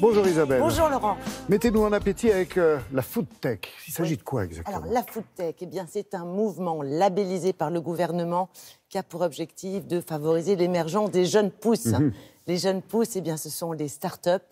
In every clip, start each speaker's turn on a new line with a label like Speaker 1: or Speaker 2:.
Speaker 1: Bonjour Isabelle.
Speaker 2: Bonjour Laurent.
Speaker 1: Mettez-nous en appétit avec la food tech. Il s'agit de quoi exactement?
Speaker 2: Alors la food tech, eh bien, c'est un mouvement labellisé par le gouvernement qui a pour objectif de favoriser l'émergence des jeunes pousses. Les jeunes pousses, eh bien, ce sont les start-up.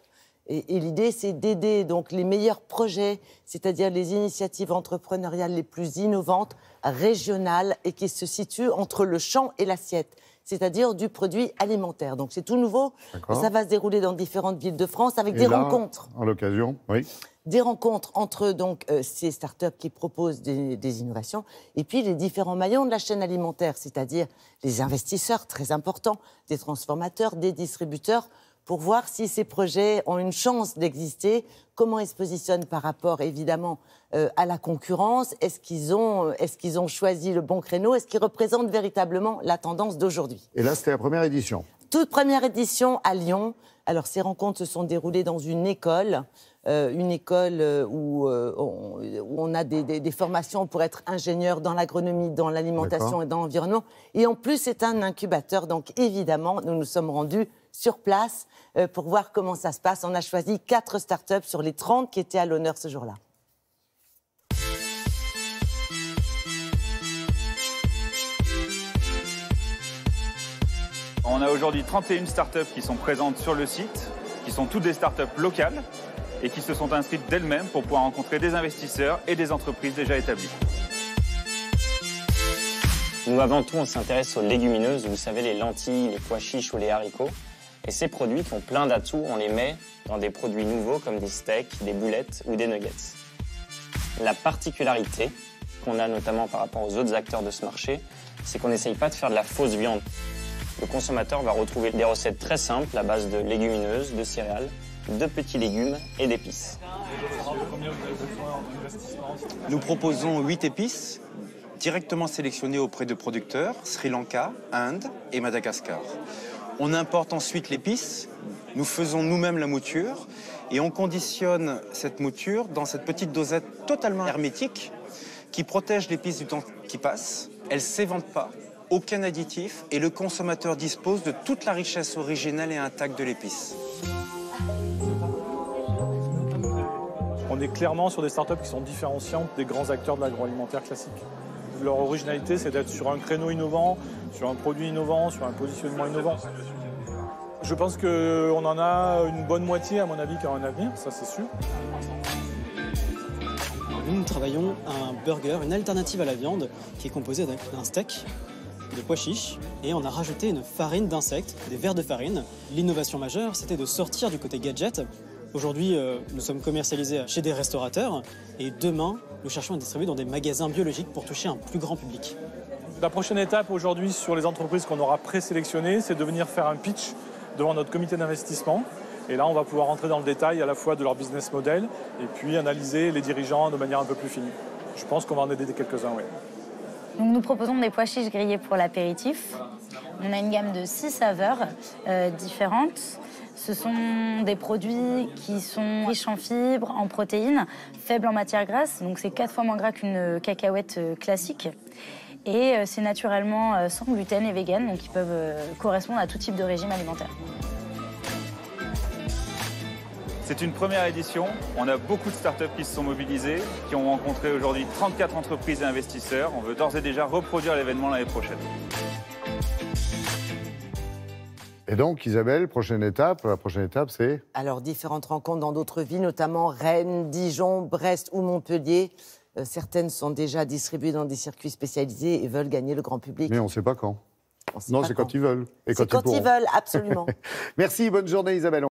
Speaker 2: Et l'idée, c'est d'aider donc les meilleurs projets, c'est-à-dire les initiatives entrepreneuriales les plus innovantes, régionales, et qui se situent entre le champ et l'assiette, c'est-à-dire du produit alimentaire. Donc c'est tout nouveau. Ça va se dérouler dans différentes villes de France avec des rencontres.
Speaker 1: En l'occasion, oui.
Speaker 2: Des rencontres entre donc, ces startups qui proposent des innovations et puis les différents maillons de la chaîne alimentaire, c'est-à-dire les investisseurs très importants, des transformateurs, des distributeurs, pour voir si ces projets ont une chance d'exister, comment ils se positionnent par rapport, évidemment, à la concurrence. Est-ce qu'ils ont choisi le bon créneau? Est-ce qu'ils représentent véritablement la tendance d'aujourd'hui?
Speaker 1: Et là, c'était la première édition.
Speaker 2: Toute première édition à Lyon. Alors, ces rencontres se sont déroulées dans une école où on a des formations pour être ingénieur dans l'agronomie, dans l'alimentation et dans l'environnement. Et en plus, c'est un incubateur. Donc, évidemment, nous nous sommes rendus sur place pour voir comment ça se passe. On a choisi 4 startups sur les 30 qui étaient à l'honneur ce jour-là.
Speaker 3: On a aujourd'hui 31 startups qui sont présentes sur le site, qui sont toutes des startups locales et qui se sont inscrites d'elles-mêmes pour pouvoir rencontrer des investisseurs et des entreprises déjà établies.
Speaker 4: Nous, avant tout, on s'intéresse aux légumineuses, vous savez, les lentilles, les pois chiches ou les haricots. Et ces produits qui ont plein d'atouts, on les met dans des produits nouveaux comme des steaks, des boulettes ou des nuggets. La particularité qu'on a notamment par rapport aux autres acteurs de ce marché, c'est qu'on n'essaye pas de faire de la fausse viande. Le consommateur va retrouver des recettes très simples à base de légumineuses, de céréales, de petits légumes et d'épices.
Speaker 5: Nous proposons 8 épices directement sélectionnées auprès de producteurs, Sri Lanka, Inde et Madagascar. On importe ensuite l'épice, nous faisons nous-mêmes la mouture et on conditionne cette mouture dans cette petite dosette totalement hermétique qui protège l'épice du temps qui passe. Elle ne s'évente pas, aucun additif et le consommateur dispose de toute la richesse originelle et intacte de l'épice.
Speaker 6: On est clairement sur des startups qui sont différenciantes des grands acteurs de l'agroalimentaire classique. Leur originalité, c'est d'être sur un créneau innovant, sur un produit innovant, sur un positionnement innovant. Je pense qu'on en a une bonne moitié, à mon avis, qui a un avenir, ça c'est sûr.
Speaker 7: Nous travaillons un burger, une alternative à la viande, qui est composée d'un steak, de pois chiches, et on a rajouté une farine d'insectes, des vers de farine. L'innovation majeure, c'était de sortir du côté gadget. Aujourd'hui, nous sommes commercialisés chez des restaurateurs, et demain, nous cherchons à distribuer dans des magasins biologiques pour toucher un plus grand public.
Speaker 6: La prochaine étape aujourd'hui sur les entreprises qu'on aura présélectionnées, c'est de venir faire un pitch devant notre comité d'investissement. Et là, on va pouvoir rentrer dans le détail à la fois de leur business model et puis analyser les dirigeants de manière un peu plus fine. Je pense qu'on va en aider quelques-uns, oui.
Speaker 8: Donc, nous proposons des pois chiches grillés pour l'apéritif. On a une gamme de 6 saveurs différentes. Ce sont des produits qui sont riches en fibres, en protéines, faibles en matières grasses. Donc c'est 4 fois moins gras qu'une cacahuète classique. Et c'est naturellement sans gluten et vegan, donc ils peuvent correspondre à tout type de régime alimentaire.
Speaker 3: C'est une première édition. On a beaucoup de startups qui se sont mobilisées, qui ont rencontré aujourd'hui 34 entreprises et investisseurs. On veut d'ores et déjà reproduire l'événement l'année prochaine.
Speaker 1: Et donc, Isabelle, la prochaine étape, c'est?
Speaker 2: Alors, différentes rencontres dans d'autres villes, notamment Rennes, Dijon, Brest ou Montpellier. Certaines sont déjà distribuées dans des circuits spécialisés et veulent gagner le grand public.
Speaker 1: Mais on ne sait pas quand. Non, c'est quand ils veulent.
Speaker 2: C'est quand ils veulent, absolument.
Speaker 1: Merci, bonne journée Isabelle.